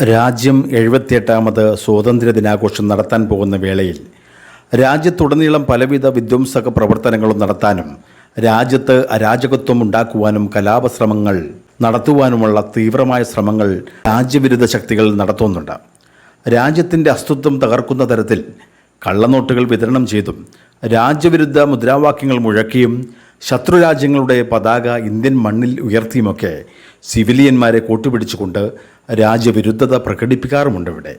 രാജ്യം 78ാമത് സ്വാതന്ത്ര്യദിനാഘോഷം നടത്താൻ പോകുന്ന വേളയിൽ രാജ്യത്തുടനീളം പലവിധ വിധ്വംസക പ്രവർത്തനങ്ങളും നടത്താനും രാജ്യത്ത് അരാജകത്വം ഉണ്ടാക്കുവാനും കലാപശ്രമങ്ങൾ നടത്തുവാനുമുള്ള തീവ്രമായ ശ്രമങ്ങൾ രാജ്യവിരുദ്ധ ശക്തികൾ നടത്തുന്നുണ്ട്. രാജ്യത്തിൻ്റെ അസ്തിത്വം തകർക്കുന്ന തരത്തിൽ കള്ളനോട്ടുകൾ വിതരണം ചെയ്തും രാജ്യവിരുദ്ധ മുദ്രാവാക്യങ്ങൾ മുഴക്കിയും ശത്രുരാജ്യങ്ങളുടെ പതാക ഇന്ത്യൻ മണ്ണിൽ ഉയർത്തിയുമൊക്കെ സിവിലിയന്മാരെ കൂട്ടുപിടിച്ചുകൊണ്ട് രാജ്യവിരുദ്ധത പ്രകടിപ്പിക്കാറുമുണ്ട്. ഇവിടെ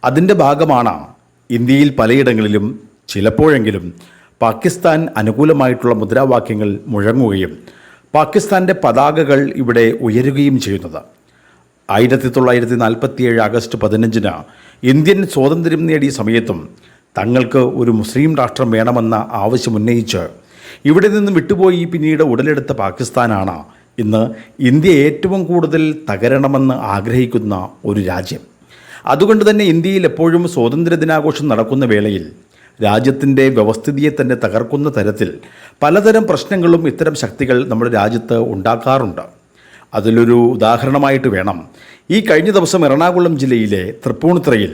അതിൻ്റെ ഭാഗമാണ് ഇന്ത്യയിൽ പലയിടങ്ങളിലും ചിലപ്പോഴെങ്കിലും പാകിസ്ഥാൻ അനുകൂലമായിട്ടുള്ള മുദ്രാവാക്യങ്ങൾ മുഴങ്ങുകയും പാകിസ്ഥാൻ്റെ പതാകകൾ ഇവിടെ ഉയരുകയും ചെയ്യുന്നത്. 1947 ആഗസ്റ്റ് 15 ഇന്ത്യൻ സ്വാതന്ത്ര്യം നേടിയ സമയത്തും തങ്ങൾക്ക് ഒരു മുസ്ലിം രാഷ്ട്രം വേണമെന്ന ആവശ്യമുന്നയിച്ച് ഇവിടെ നിന്ന് വിട്ടുപോയി പിന്നീട് ഉടലെടുത്ത പാകിസ്ഥാനാണ് ഇന്ന് ഇന്ത്യ ഏറ്റവും കൂടുതൽ തകരണമെന്ന് ആഗ്രഹിക്കുന്ന ഒരു രാജ്യം. അതുകൊണ്ട് തന്നെ ഇന്ത്യയിൽ എപ്പോഴും സ്വാതന്ത്ര്യദിനാഘോഷം നടക്കുന്ന വേളയിൽ രാജ്യത്തിൻ്റെ വ്യവസ്ഥിതിയെ തന്നെ തകർക്കുന്ന തരത്തിൽ പലതരം പ്രശ്നങ്ങളും ഇത്തരം ശക്തികൾ നമ്മുടെ രാജ്യത്ത് ഉണ്ടാക്കാറുണ്ട്. അതിലൊരു ഉദാഹരണമായിട്ട് വേണം ഈ കഴിഞ്ഞ ദിവസം എറണാകുളം ജില്ലയിലെ തൃപ്പൂണിത്തുറയിൽ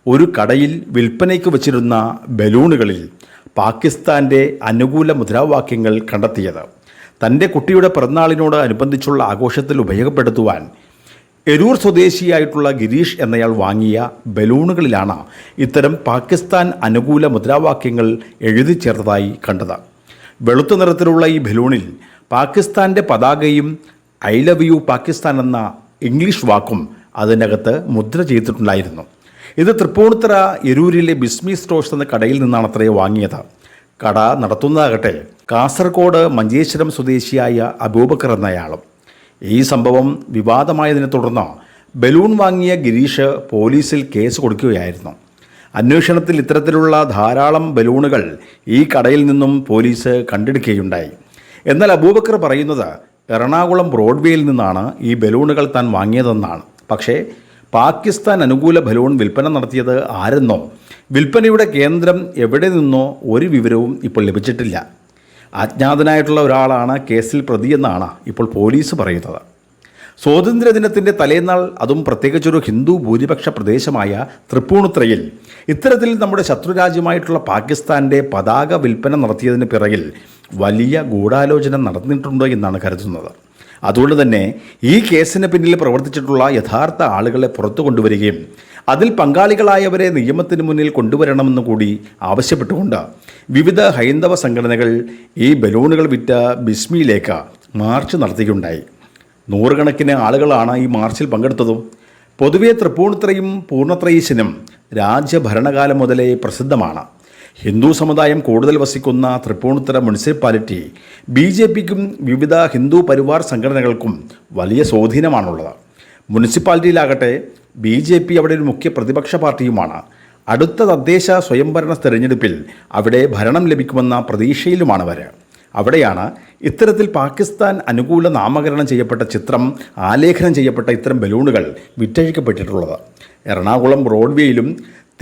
ഒരു കടയിൽ വിൽപ്പനയ്ക്ക് വച്ചിരുന്ന ബലൂണുകളിൽ പാകിസ്ഥാൻ്റെ അനുകൂല മുദ്രാവാക്യങ്ങൾ കണ്ടെത്തിയത്. തൻ്റെ കുട്ടിയുടെ പിറന്നാളിനോട് അനുബന്ധിച്ചുള്ള ആഘോഷത്തിൽ ഉപയോഗപ്പെടുത്തുവാൻ എരൂർ സ്വദേശിയായിട്ടുള്ള ഗിരീഷ് എന്നയാൾ വാങ്ങിയ ബലൂണുകളിലാണ് ഇത്തരം പാകിസ്ഥാൻ അനുകൂല മുദ്രാവാക്യങ്ങൾ എഴുതി ചേർത്തതായി കണ്ടത്. വെളുത്ത നിറത്തിലുള്ള ഈ ബലൂണിൽ പാകിസ്ഥാൻ്റെ പതാകയും ഐ ലവ് യു പാകിസ്ഥാൻ എന്ന ഇംഗ്ലീഷ് വാക്കും അതിനകത്ത് മുദ്ര ചെയ്തിട്ടുണ്ടായിരുന്നു. ഇത് തൃപ്പൂണിത്തുറ എരൂരിലെ ബിസ്മി സ്റ്റോഴ്സ് എന്ന കടയിൽ നിന്നാണ് അത്രയും വാങ്ങിയത്. കട നടത്തുന്നതാകട്ടെ കാസർഗോഡ് മഞ്ചേശ്വരം സ്വദേശിയായ അബൂബക്കർ എന്നയാളും. ഈ സംഭവം വിവാദമായതിനെ തുടർന്ന് ബലൂൺ വാങ്ങിയ ഗിരീഷ് പോലീസിൽ കേസ് കൊടുക്കുകയായിരുന്നു. അന്വേഷണത്തിൽ ഇത്തരത്തിലുള്ള ധാരാളം ബലൂണുകൾ ഈ കടയിൽ നിന്നും പോലീസ് കണ്ടെടുക്കുകയുണ്ടായി. എന്നാൽ അബൂബക്കർ പറയുന്നത് എറണാകുളം ബ്രോഡ്വേയിൽ നിന്നാണ് ഈ ബലൂണുകൾ താൻ വാങ്ങിയതെന്നാണ്. പക്ഷേ പാകിസ്ഥാൻ അനുകൂല ബലൂൺ വിൽപ്പന നടത്തിയത് ആരെന്നോ വിൽപ്പനയുടെ കേന്ദ്രം എവിടെ നിന്നോ ഒരു വിവരവും ഇപ്പോൾ ലഭിച്ചിട്ടില്ല. അജ്ഞാതനായിട്ടുള്ള ഒരാളാണ് കേസിൽ പ്രതിയെന്നാണ് ഇപ്പോൾ പോലീസ് പറയുന്നത്. സ്വാതന്ത്ര്യദിനത്തിൻ്റെ തലേന്നാൾ, അതും പ്രത്യേകിച്ചൊരു ഹിന്ദു ഭൂരിപക്ഷ പ്രദേശമായ തൃപ്പൂണിത്തുറയിൽ ഇത്തരത്തിൽ നമ്മുടെ ശത്രുരാജ്യമായിട്ടുള്ള പാകിസ്ഥാൻ്റെ പതാക വിൽപ്പന നടത്തിയതിന് പിറകിൽ വലിയ ഗൂഢാലോചന നടന്നിട്ടുണ്ട് എന്നാണ് കരുതുന്നത്. അതുകൊണ്ട് തന്നെ ഈ കേസിന് പിന്നിൽ പ്രവർത്തിച്ചിട്ടുള്ള യഥാർത്ഥ ആളുകളെ പുറത്തു കൊണ്ടുവരികയും അതിൽ പങ്കാളികളായവരെ നിയമത്തിന് മുന്നിൽ കൊണ്ടുവരണമെന്ന് കൂടി ആവശ്യപ്പെട്ടുകൊണ്ട് വിവിധ ഹൈന്ദവ സംഘടനകൾ ഈ ബലൂണുകൾ വിറ്റ ബിസ്മിയിലേക്ക് മാർച്ച് നടത്തുകയുണ്ടായി. നൂറുകണക്കിന് ആളുകളാണ് ഈ മാർച്ചിൽ പങ്കെടുത്തതും. പൊതുവെ തൃപ്പൂണിത്തുറയും പൂർണ്ണത്രയീശനും രാജ്യഭരണകാലം മുതലേ പ്രസിദ്ധമാണ്. ഹിന്ദു സമുദായം കൂടുതൽ വസിക്കുന്ന തൃപ്പൂണിത്തുറ മുനിസിപ്പാലിറ്റി BJPക്കും വിവിധ ഹിന്ദു പരിവാർ സംഘടനകൾക്കും വലിയ സ്വാധീനമാണുള്ളത്. മുനിസിപ്പാലിറ്റിയിലാകട്ടെ BJP അവിടെ ഒരു മുഖ്യ പ്രതിപക്ഷ പാർട്ടിയുമാണ്. അടുത്ത തദ്ദേശ സ്വയംഭരണ തെരഞ്ഞെടുപ്പിൽ അവിടെ ഭരണം ലഭിക്കുമെന്ന പ്രതീക്ഷയിലുമാണ് അവർ. അവിടെയാണ് ഇത്തരത്തിൽ പാകിസ്ഥാൻ അനുകൂല നാമകരണം ചെയ്യപ്പെട്ട ചിത്രം ആലേഖനം ചെയ്യപ്പെട്ട ഇത്തരം ബലൂണുകൾ വിറ്റഴിക്കപ്പെട്ടിട്ടുള്ളത്. എറണാകുളം ബ്രോഡ്വേയിലും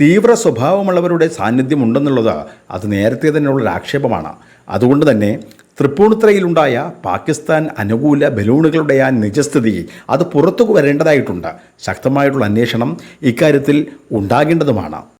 തീവ്ര സ്വഭാവമുള്ളവരുടെ സാന്നിധ്യമുണ്ടെന്നുള്ളത് അത് നേരത്തെ തന്നെയുള്ളൊരു ആക്ഷേപമാണ്. അതുകൊണ്ട് തന്നെ തൃപ്പൂണിത്തുറയിലുണ്ടായ പാകിസ്ഥാൻ അനുകൂല ബലൂണുകളുടെ ആ നിജസ്ഥിതി അത് പുറത്തു വരേണ്ടതായിട്ടുണ്ട്. ശക്തമായിട്ടുള്ള അന്വേഷണം ഇക്കാര്യത്തിൽ ഉണ്ടാകേണ്ടതുമാണ്.